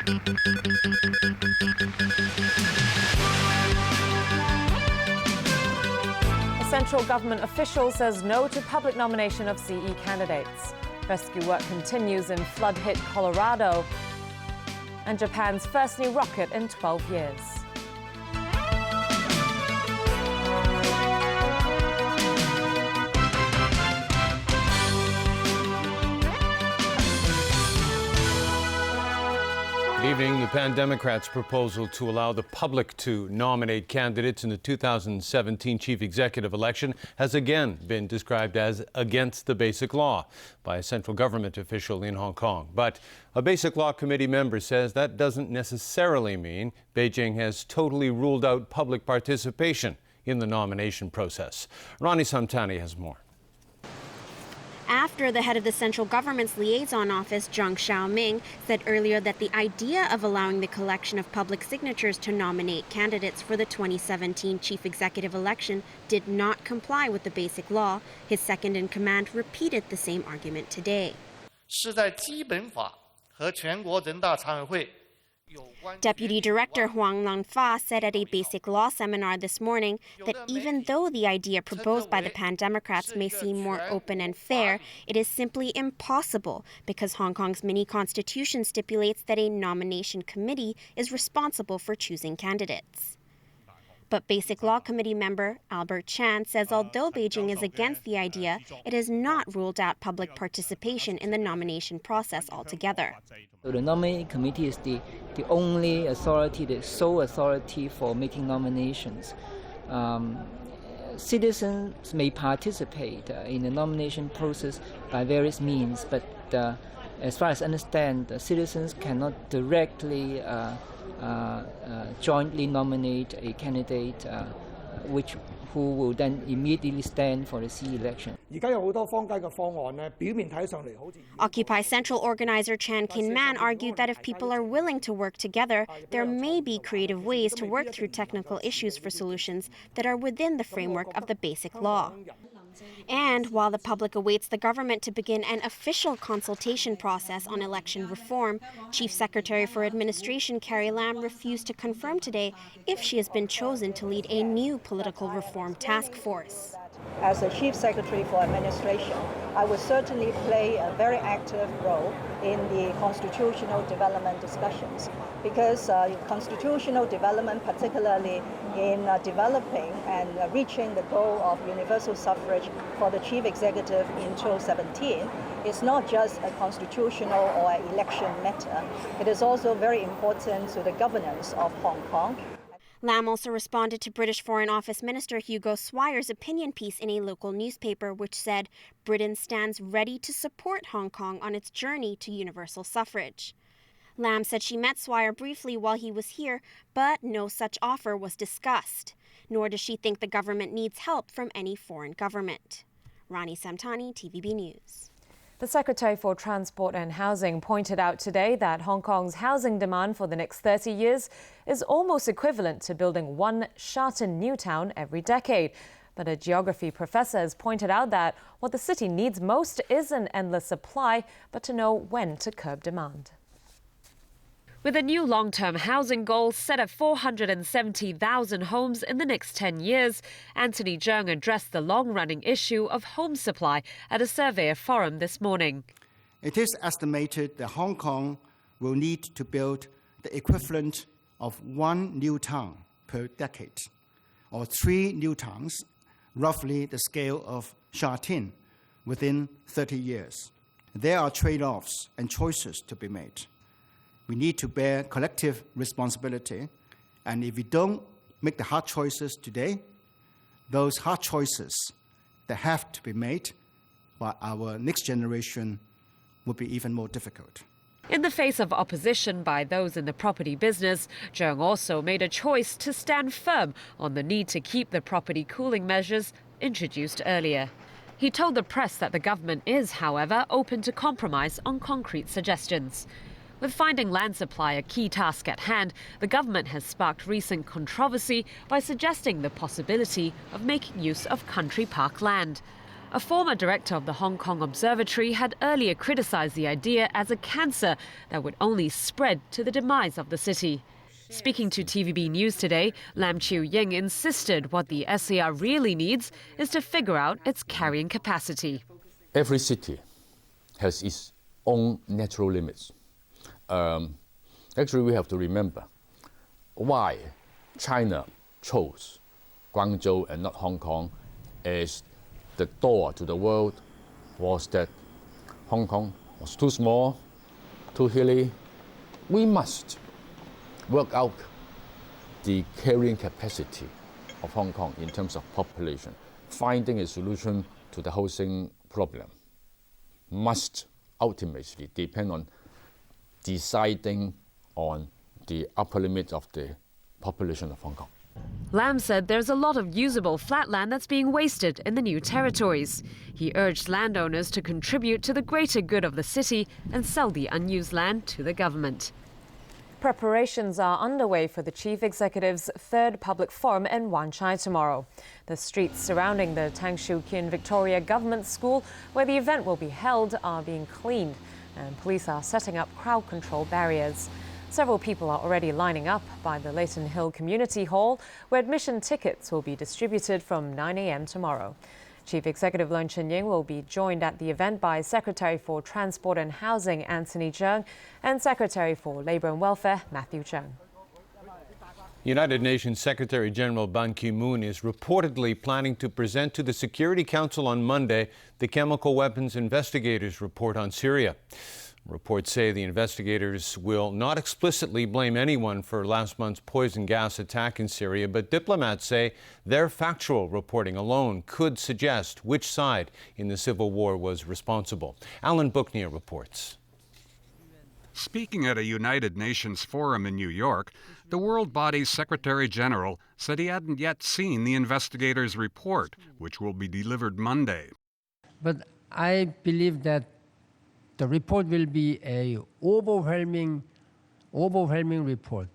A central government official says no to public nomination of CE candidates. Rescue work continues in flood-hit Colorado. And Japan's first new rocket in 12 years. Good evening. The Pan Democrats' proposal to allow the public to nominate candidates in the 2017 chief executive election has again been described as against the Basic Law by a central government official in Hong Kong. But a Basic Law committee member says that doesn't necessarily mean Beijing has totally ruled out public participation in the nomination process. Ronnie Samtani has more. After the head of the central government's liaison office, Zhang Xiaoming, said earlier that the idea of allowing the collection of public signatures to nominate candidates for the 2017 chief executive election did not comply with the Basic Law, his second-in-command repeated the same argument today. 是在基本法和全国人大常委会 Deputy Director Huang Langfa said at a Basic Law seminar this morning that even though the idea proposed by the Pan Democrats may seem more open and fair, it is simply impossible because Hong Kong's mini-constitution stipulates that a nomination committee is responsible for choosing candidates. But Basic Law Committee member Albert Chan says although Beijing is against the idea, it has not ruled out public participation in the nomination process altogether. So the nominating committee is the only authority, the sole authority for making nominations. Citizens may participate in the nomination process by various means, but as far as I understand, citizens cannot directly jointly nominate a candidate who will then immediately stand for the CE election. Occupy Central organizer Chan Kin-man argued that if people are willing to work together, there may be creative ways to work through technical issues for solutions that are within the framework of the Basic Law. And while the public awaits the government to begin an official consultation process on election reform, Chief Secretary for Administration Carrie Lam refused to confirm today if she has been chosen to lead a new political reform task force. As the Chief Secretary for Administration, I will certainly play a very active role in the constitutional development discussions because constitutional development, particularly in developing and reaching the goal of universal suffrage for the Chief Executive in 2017, is not just a constitutional or an election matter. It is also very important to the governance of Hong Kong. Lam also responded to British Foreign Office Minister Hugo Swire's opinion piece in a local newspaper, which said Britain stands ready to support Hong Kong on its journey to universal suffrage. Lam said she met Swire briefly while he was here, but no such offer was discussed. Nor does she think the government needs help from any foreign government. Ronnie Samtani, TVB News. The Secretary for Transport and Housing pointed out today that Hong Kong's housing demand for the next 30 years is almost equivalent to building one Sha Tin new town every decade. But a geography professor has pointed out that what the city needs most is an endless supply, but to know when to curb demand. With a new long-term housing goal set at 470,000 homes in the next 10 years, Anthony Cheung addressed the long-running issue of home supply at a surveyor forum this morning. It is estimated that Hong Kong will need to build the equivalent of one new town per decade, or 3 new towns, roughly the scale of Sha Tin, within 30 years. There are trade-offs and choices to be made. We need to bear collective responsibility, and if we don't make the hard choices today, those hard choices that have to be made by our next generation will be even more difficult. In the face of opposition by those in the property business, Cheung also made a choice to stand firm on the need to keep the property cooling measures introduced earlier. He told the press that the government is, however, open to compromise on concrete suggestions. With finding land supply a key task at hand, the government has sparked recent controversy by suggesting the possibility of making use of country park land. A former director of the Hong Kong Observatory had earlier criticized the idea as a cancer that would only spread to the demise of the city. Speaking to TVB News today, Lam Chew Ying insisted what the SAR really needs is to figure out its carrying capacity. Every city has its own natural limits. Actually, we have to remember why China chose Guangzhou and not Hong Kong as the door to the world was that Hong Kong was too small, too hilly. We must work out the carrying capacity of Hong Kong in terms of population. Finding a solution to the housing problem must ultimately depend on deciding on the upper limit of the population of Hong Kong. Lam said there's a lot of usable flat land that's being wasted in the new territories. He urged landowners to contribute to the greater good of the city and sell the unused land to the government. Preparations are underway for the Chief Executive's third public forum in Wan Chai tomorrow. The streets surrounding the Tang Shui Kien Victoria Government School, where the event will be held, are being cleaned, and police are setting up crowd control barriers. Several people are already lining up by the Leighton Hill Community Hall, where admission tickets will be distributed from 9 a.m. tomorrow. Chief Executive Leung Chun-ying will be joined at the event by Secretary for Transport and Housing Anthony Cheung and Secretary for Labour and Welfare Matthew Cheung. United Nations Secretary General Ban Ki-moon is reportedly planning to present to the Security Council on Monday the chemical weapons investigators' report on Syria. Reports say the investigators will not explicitly blame anyone for last month's poison gas attack in Syria, but diplomats say their factual reporting alone could suggest which side in the civil war was responsible. Alan Booknear reports. Speaking at a United Nations forum in New York, the World Body's Secretary General said he hadn't yet seen the investigators' report, which will be delivered Monday. But I believe that the report will be an overwhelming report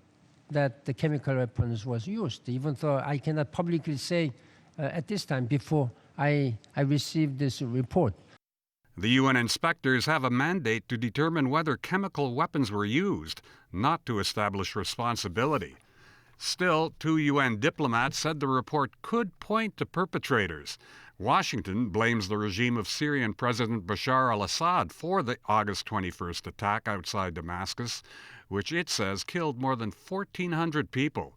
that the chemical weapons was used, even though I cannot publicly say at this time before I received this report. The UN inspectors have a mandate to determine whether chemical weapons were used, not to establish responsibility. Still, 2 UN diplomats said the report could point to perpetrators. Washington blames the regime of Syrian President Bashar al-Assad for the August 21st attack outside Damascus, which it says killed more than 1,400 people.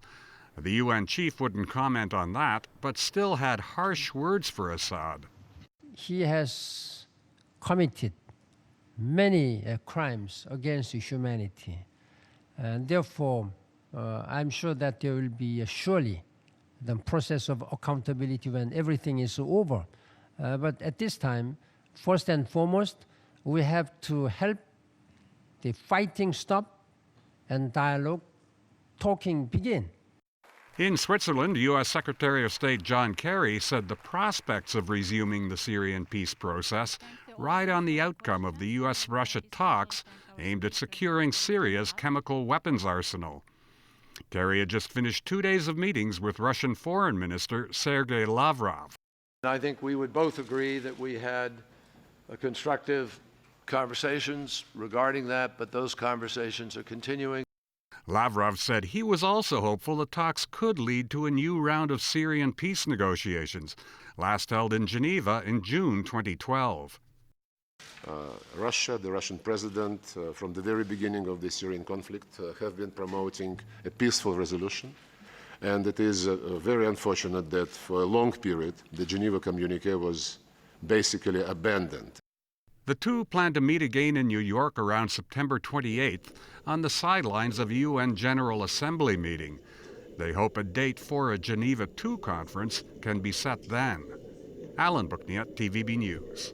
The UN chief wouldn't comment on that, but still had harsh words for Assad. He has committed many crimes against humanity, and therefore I'm sure that there will be surely the process of accountability when everything is over. But at this time, first and foremost, we have to help the fighting stop and dialogue, talking begin. In Switzerland, U.S. Secretary of State John Kerry said the prospects of resuming the Syrian peace process ride on the outcome of the U.S.-Russia talks aimed at securing Syria's chemical weapons arsenal. Kerry had just finished 2 days of meetings with Russian Foreign Minister Sergei Lavrov. I think we would both agree that we had constructive conversations regarding that, but those conversations are continuing. Lavrov said he was also hopeful the talks could lead to a new round of Syrian peace negotiations, last held in Geneva in June 2012. Russia, the Russian president, from the very beginning of the Syrian conflict, have been promoting a peaceful resolution. And it is very unfortunate that for a long period, the Geneva communique was basically abandoned. The two plan to meet again in New York around September 28th on the sidelines of a UN General Assembly meeting. They hope a date for a Geneva II conference can be set then. Alan Booknear, TVB News.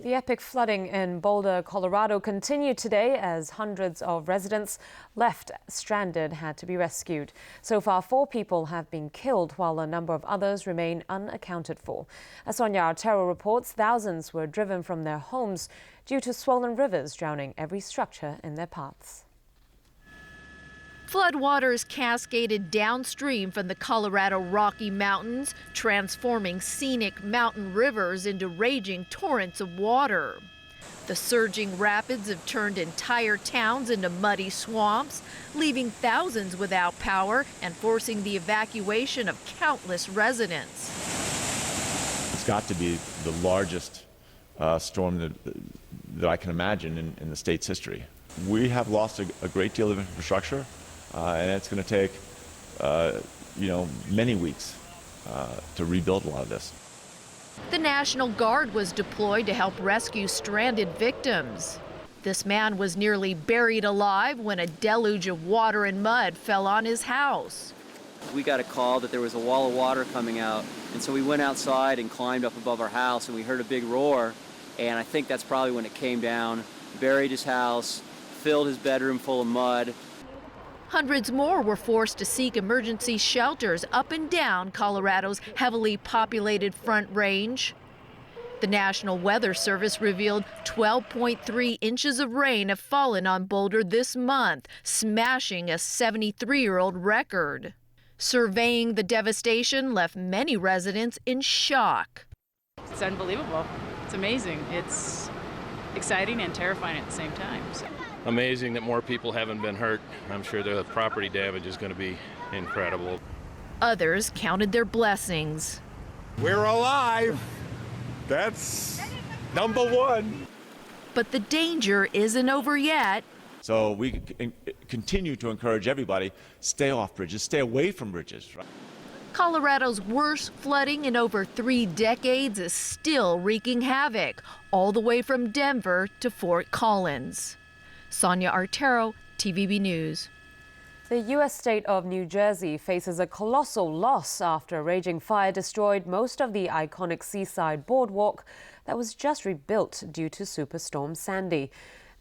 The epic flooding in Boulder, Colorado continued today as hundreds of residents left stranded had to be rescued. So far, 4 people have been killed while a number of others remain unaccounted for. As Sonia Artero reports, thousands were driven from their homes due to swollen rivers drowning every structure in their paths. Floodwaters cascaded downstream from the Colorado Rocky Mountains, transforming scenic mountain rivers into raging torrents of water. The surging rapids have turned entire towns into muddy swamps, leaving thousands without power and forcing the evacuation of countless residents. It's got to be the largest storm that I can imagine in the state's history. We have lost a great deal of infrastructure, and it's going to take, many weeks to rebuild a lot of this. The National Guard was deployed to help rescue stranded victims. This man was nearly buried alive when a deluge of water and mud fell on his house. We got a call that there was a wall of water coming out, and so we went outside and climbed up above our house, and we heard a big roar, and I think that's probably when it came down, buried his house, filled his bedroom full of mud. Hundreds more were forced to seek emergency shelters up and down Colorado's heavily populated Front Range. The National Weather Service revealed 12.3 inches of rain have fallen on Boulder this month, smashing a 73-year-old record. Surveying the devastation left many residents in shock. It's unbelievable. It's amazing. It's exciting and terrifying at the same time. So. Amazing that more people haven't been hurt. I'm sure the property damage is going to be incredible. Others counted their blessings. We're alive. That's number one. But the danger isn't over yet. So we continue to encourage everybody, stay off bridges, stay away from bridges. Right? Colorado's worst flooding in over 3 decades is still wreaking havoc, all the way from Denver to Fort Collins. Sonia Artero, TVB News. The U.S. state of New Jersey faces a colossal loss after a raging fire destroyed most of the iconic seaside boardwalk that was just rebuilt due to Superstorm Sandy.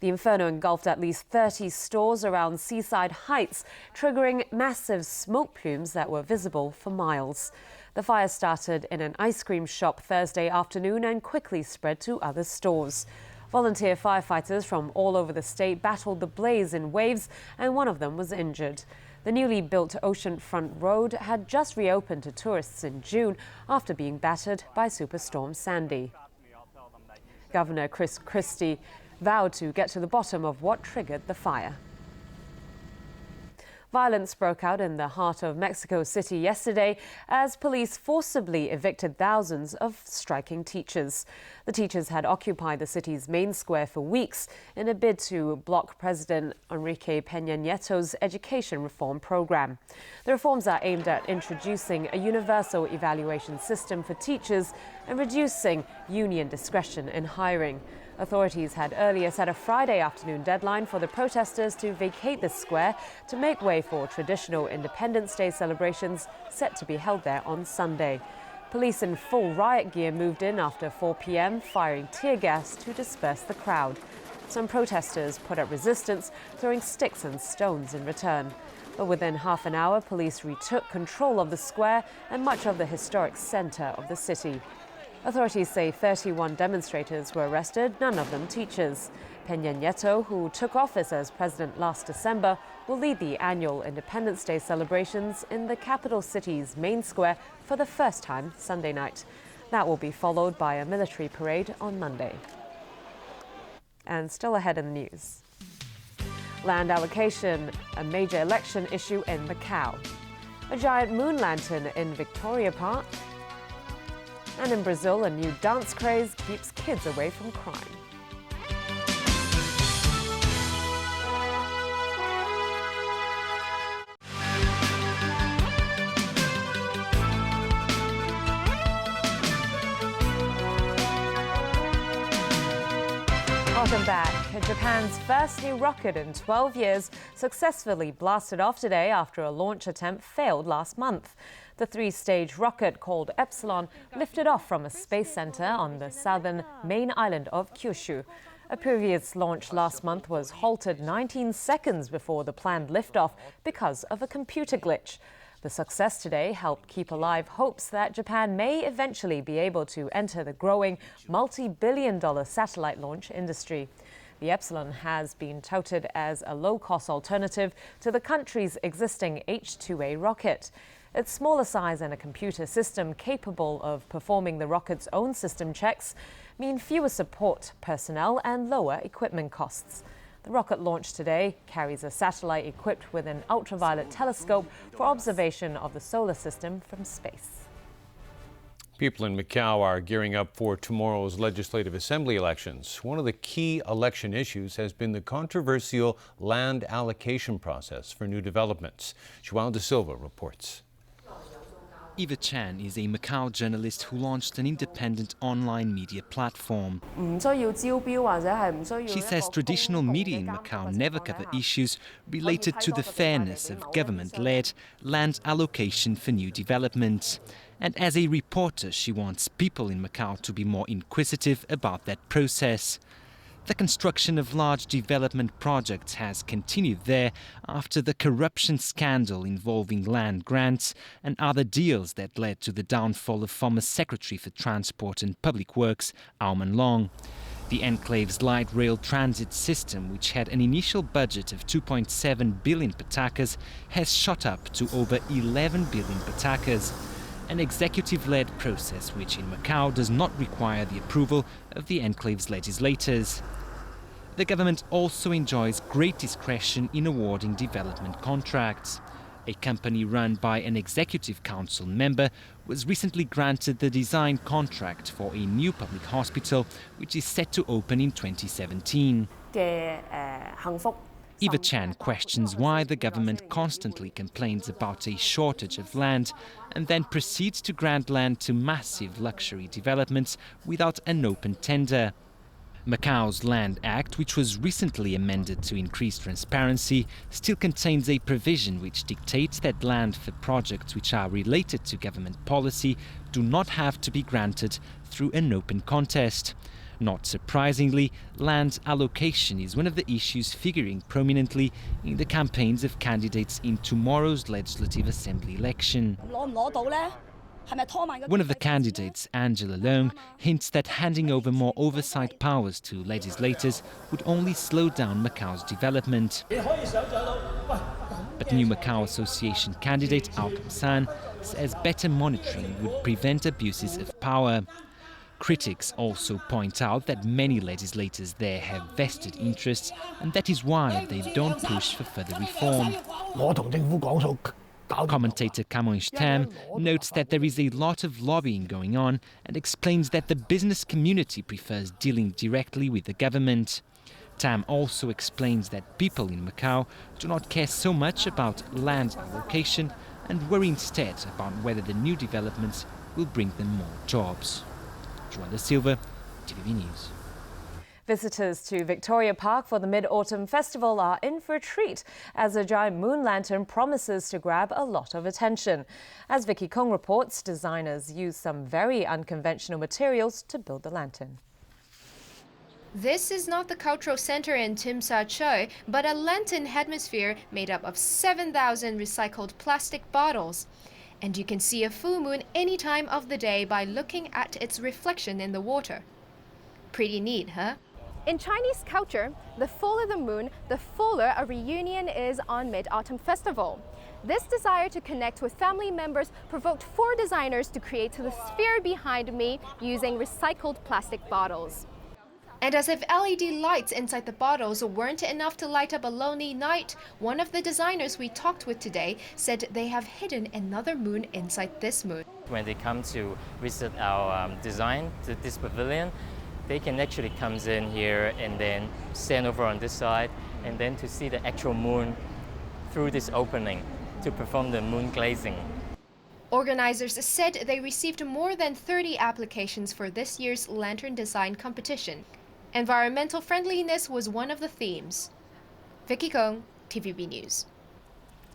The inferno engulfed at least 30 stores around Seaside Heights, triggering massive smoke plumes that were visible for miles. The fire started in an ice cream shop Thursday afternoon and quickly spread to other stores. Volunteer firefighters from all over the state battled the blaze in waves, and one of them was injured. The newly built Oceanfront Road had just reopened to tourists in June after being battered by Superstorm Sandy. Governor Chris Christie vowed to get to the bottom of what triggered the fire. Violence broke out in the heart of Mexico City yesterday as police forcibly evicted thousands of striking teachers. The teachers had occupied the city's main square for weeks in a bid to block President Enrique Peña Nieto's education reform program. The reforms are aimed at introducing a universal evaluation system for teachers and reducing union discretion in hiring. Authorities had earlier set a Friday afternoon deadline for the protesters to vacate the square to make way for traditional Independence Day celebrations set to be held there on Sunday. Police in full riot gear moved in after 4 p.m., firing tear gas to disperse the crowd. Some protesters put up resistance, throwing sticks and stones in return. But within half an hour, police retook control of the square and much of the historic center of the city. Authorities say 31 demonstrators were arrested, none of them teachers. Peña Nieto, who took office as president last December, will lead the annual Independence Day celebrations in the capital city's main square for the first time Sunday night. That will be followed by a military parade on Monday. And still ahead in the news. Land allocation, a major election issue in Macau. A giant moon lantern in Victoria Park. And in Brazil, a new dance craze keeps kids away from crime. Welcome back. Japan's first new rocket in 12 years successfully blasted off today after a launch attempt failed last month. The 3-stage rocket, called Epsilon, lifted off from a space center on the southern main island of Kyushu. A previous launch last month was halted 19 seconds before the planned liftoff because of a computer glitch. The success today helped keep alive hopes that Japan may eventually be able to enter the growing multi-billion-dollar satellite launch industry. The Epsilon has been touted as a low-cost alternative to the country's existing H-2A rocket. Its smaller size and a computer system capable of performing the rocket's own system checks mean fewer support personnel and lower equipment costs. The rocket launched today carries a satellite equipped with an ultraviolet telescope for observation of the solar system from space. People in Macau are gearing up for tomorrow's Legislative Assembly elections. One of the key election issues has been the controversial land allocation process for new developments. João da Silva reports. Eva Chan is a Macau journalist who launched an independent online media platform. She says traditional media in Macau never cover issues related to the fairness of government-led land allocation for new developments. And as a reporter, she wants people in Macau to be more inquisitive about that process. The construction of large development projects has continued there after the corruption scandal involving land grants and other deals that led to the downfall of former Secretary for Transport and Public Works, Au Man Long. The enclave's light rail transit system, which had an initial budget of 2.7 billion patakas, has shot up to over 11 billion patakas. An executive-led process which in Macau does not require the approval of the enclave's legislators. The government also enjoys great discretion in awarding development contracts. A company run by an executive council member was recently granted the design contract for a new public hospital which is set to open in 2017. Eva Chan questions why the government constantly complains about a shortage of land and then proceeds to grant land to massive luxury developments without an open tender. Macau's Land Act, which was recently amended to increase transparency, still contains a provision which dictates that land for projects which are related to government policy do not have to be granted through an open contest. Not surprisingly, land allocation is one of the issues figuring prominently in the campaigns of candidates in tomorrow's Legislative Assembly election. One of the candidates, Angela Leung, hints that handing over more oversight powers to legislators would only slow down Macau's development. But New Macau Association candidate Au Kam San says better monitoring would prevent abuses of power. Critics also point out that many legislators there have vested interests, and that is why they don't push for further reform. Commentator Kamoish Tam notes that there is a lot of lobbying going on and explains that the business community prefers dealing directly with the government. Tam also explains that people in Macau do not care so much about land allocation and worry instead about whether the new developments will bring them more jobs. João da Silva, TVB News. Visitors to Victoria Park for the Mid-Autumn Festival are in for a treat as a giant moon lantern promises to grab a lot of attention. As Vicky Kong reports, designers use some very unconventional materials to build the lantern. This is not the cultural center in Tsim Sha Tsui, but a lantern hemisphere made up of 7,000 recycled plastic bottles. And you can see a full moon any time of the day by looking at its reflection in the water. Pretty neat, huh? In Chinese culture, the fuller the moon, the fuller a reunion is on Mid-Autumn Festival. This desire to connect with family members provoked 4 designers to create the sphere behind me using recycled plastic bottles. And as if LED lights inside the bottles weren't enough to light up a lonely night, one of the designers we talked with today said they have hidden another moon inside this moon. When they come to visit our design to this pavilion, they can actually come in here and then stand over on this side and then to see the actual moon through this opening to perform the moon glazing. Organizers said they received more than 30 applications for this year's lantern design competition. Environmental friendliness was one of the themes. Vicky Kong, TVB News.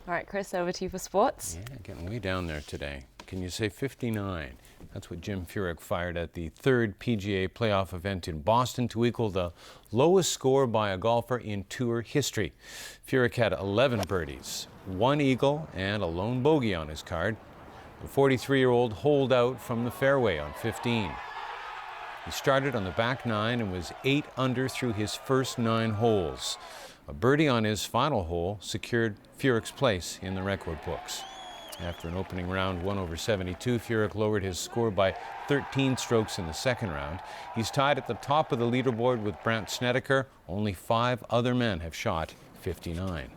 All right, Chris, over to you for sports. Yeah, getting way down there today. Can you say 59? That's what Jim Furyk fired at the 3rd PGA playoff event in Boston to equal the lowest score by a golfer in tour history. Furyk had 11 birdies, 1 eagle, and a lone bogey on his card. The 43-year-old holed out from the fairway on 15. He started on the back nine and was 8 under through his first 9 holes. A birdie on his final hole secured Furyk's place in the record books. After an opening round 1/72, Furyk lowered his score by 13 strokes in the second round. He's tied at the top of the leaderboard with Brandt Snedeker. Only 5 other men have shot 59.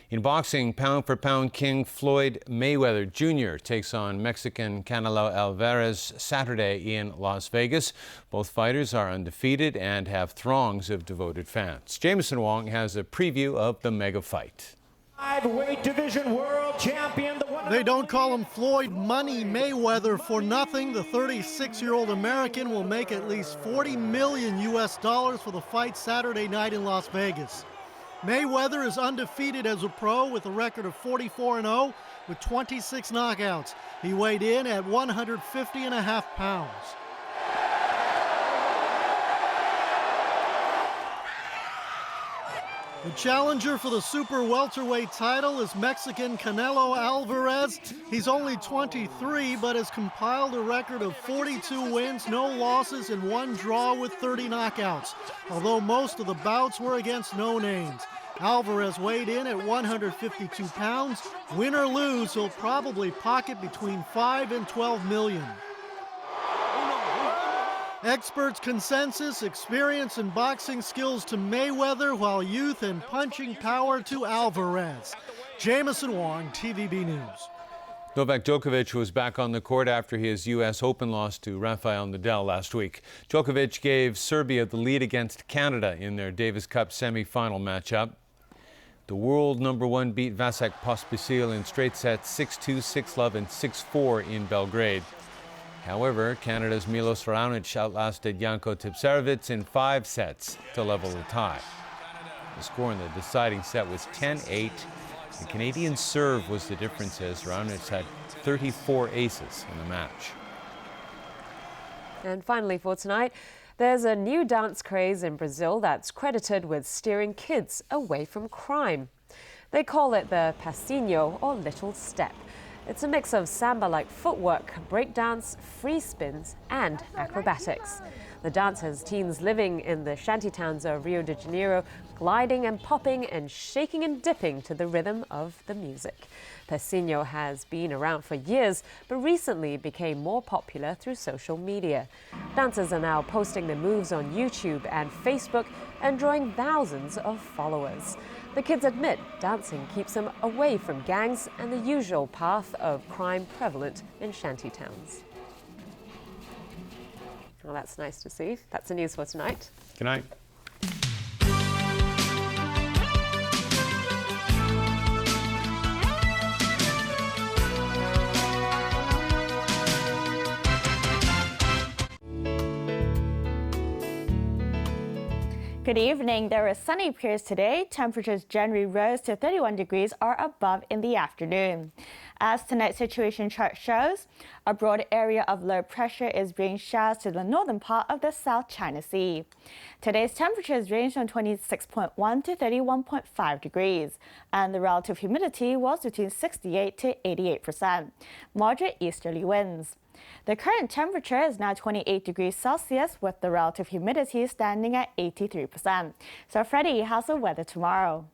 In boxing, pound-for-pound king Floyd Mayweather Jr. takes on Mexican Canelo Alvarez Saturday in Las Vegas. Both fighters are undefeated and have throngs of devoted fans. Jameson Wong has a preview of the mega fight. Weight division world champion. They don't call him Floyd Money Mayweather for nothing. The 36-year-old American will make at least $40 million for the fight Saturday night in Las Vegas. Mayweather is undefeated as a pro with a record of 44-0 with 26 knockouts. He weighed in at 150.5 pounds. The challenger for the super welterweight title is Mexican Canelo Alvarez. He's only 23, but has compiled a record of 42 wins, no losses, and 1 draw with 30 knockouts, although most of the bouts were against no-names. Alvarez weighed in at 152 pounds. Win or lose, he'll probably pocket between 5 and 12 million. Experts' consensus, experience and boxing skills to Mayweather, while youth and punching power to Alvarez. Jameson Wong, TVB News. Novak Djokovic was back on the court after his U.S. Open loss to Rafael Nadal last week. Djokovic gave Serbia the lead against Canada in their Davis Cup semi-final matchup. The world #1 beat Vasek Pospisil in straight sets 6-2, 6-love, and 6-4 in Belgrade. However, Canada's Milos Raonic outlasted Janko Tipsarevic in 5 sets to level the tie. The score in the deciding set was 10-8. The Canadian serve was the difference as Raonic had 34 aces in the match. And finally for tonight, there's a new dance craze in Brazil that's credited with steering kids away from crime. They call it the passinho, or little step. It's a mix of samba-like footwork, breakdance, free spins, and acrobatics. The dance has teens living in the shantytowns of Rio de Janeiro, gliding and popping and shaking and dipping to the rhythm of the music. Passinho has been around for years, but recently became more popular through social media. Dancers are now posting their moves on YouTube and Facebook and drawing thousands of followers. The kids admit dancing keeps them away from gangs and the usual path of crime prevalent in shantytowns. Well, that's nice to see. That's the news for tonight. Good night. Good evening. There were sunny periods today. Temperatures generally rose to 31 degrees or above in the afternoon. As tonight's situation chart shows, a broad area of low pressure is bringing showers to the northern part of the South China Sea. Today's temperatures ranged from 26.1 to 31.5 degrees, and the relative humidity was between 68 to 88%. Moderate easterly winds. The current temperature is now 28 degrees Celsius with the relative humidity standing at 83%. So Freddie, how's the weather tomorrow?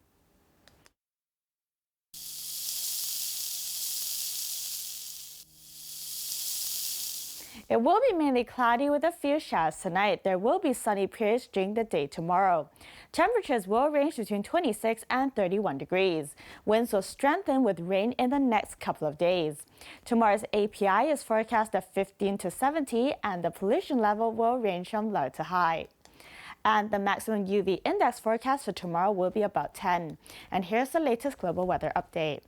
It will be mainly cloudy with a few showers tonight. There will be sunny periods during the day tomorrow. Temperatures will range between 26 and 31 degrees. Winds will strengthen with rain in the next couple of days. Tomorrow's API is forecast at 15 to 70 and the pollution level will range from low to high. And the maximum UV index forecast for tomorrow will be about 10. And here's the latest global weather update.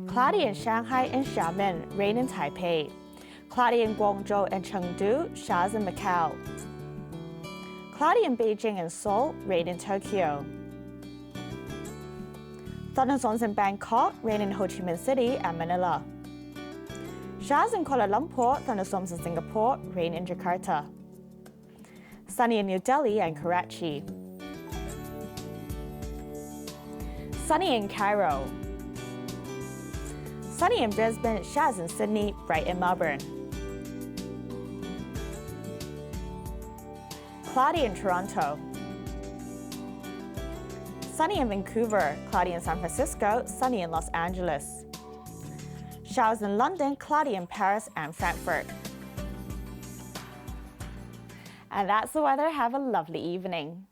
Cloudy in Shanghai and Xiamen, rain in Taipei. Cloudy in Guangzhou and Chengdu, showers in Macau. Cloudy in Beijing and Seoul, rain in Tokyo. Thunderstorms in Bangkok, rain in Ho Chi Minh City and Manila. Showers in Kuala Lumpur, thunderstorms in Singapore, rain in Jakarta. Sunny in New Delhi and Karachi. Sunny in Cairo. Sunny in Brisbane, showers in Sydney, bright in Melbourne. Cloudy in Toronto. Sunny in Vancouver, cloudy in San Francisco, sunny in Los Angeles. Showers in London, cloudy in Paris and Frankfurt. And that's the weather. Have a lovely evening.